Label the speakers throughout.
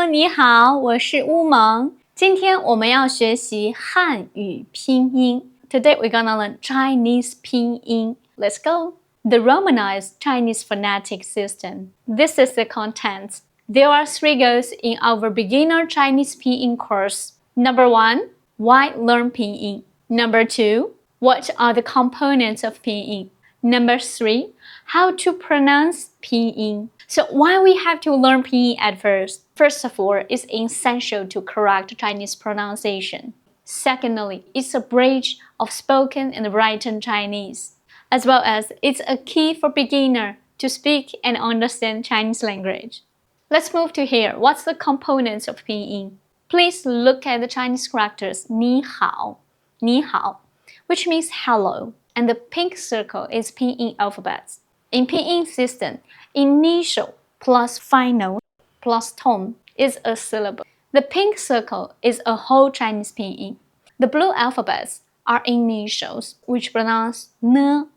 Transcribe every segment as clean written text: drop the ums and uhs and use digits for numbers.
Speaker 1: 们你好，我是乌蒙。今天我们要学习汉语拼音。Today we're gonna learn Chinese Pinyin. Let's go. The Romanized Chinese phonetic system. This is the content. There are 3 goals in our beginner Chinese Pinyin course. Number 1, why learn Pinyin? Number 2, what are the components of Pinyin? Number 3, how to pronounce Pinyin. So why we have to learn Pinyin at first? First of all, it's essential to correct Chinese pronunciation. Secondly, it's a bridge of spoken and written Chinese, as well as it's a key for beginner to speak and understand Chinese language. Let's move to here. What's the components of Pinyin? Please look at the Chinese characters 你好, 你好, which means hello, and the pink circle is Pinyin alphabets. In Pinyin system, initial plus final plus tone is a syllable. The pink circle is a whole Chinese Pinyin. The blue alphabets are initials, which pronounce n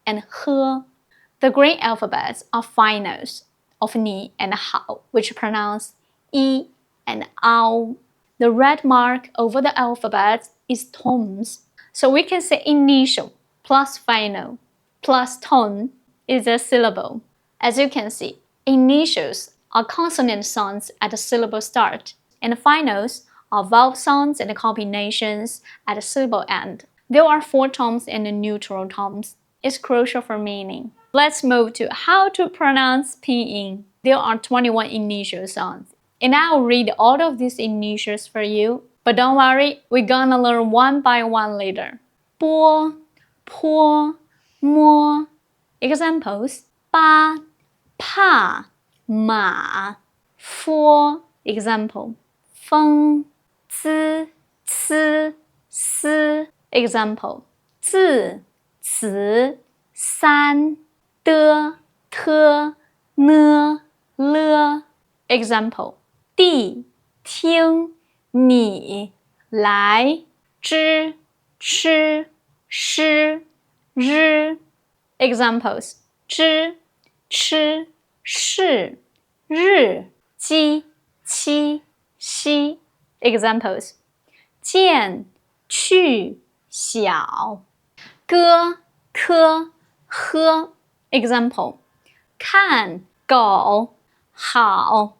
Speaker 1: and he. The green alphabets are finals of ni and hao, which pronounce i and ao. The red mark over the alphabet is tones. So we can say initial plus final plus tone is a syllable. As you can see, initials are consonant sounds at the syllable start, and finals are vowel sounds and combinations at the syllable end. There are 4 tones and neutral tones. It's crucial for meaning. Let's move to how to pronounce Pinyin. There are 21 initial sounds, and I'll read all of these initials for you. But don't worry, we're gonna learn one by one later. 波, 坡, 摸. Examples: 八, 怕, 马, 佛. Example: 风, 滋, 呲, 丝. Example: 字, 词, 三, 的, 特, 呢, 了. Example: 地, 听, 你, 来, 知, 吃, 诗, 日. Examples: 知, 吃, 是, 日, 鸡, 七, 西. Examples: 见, 去, 小, 歌, 科, 喝. Example: 看, 狗, 好,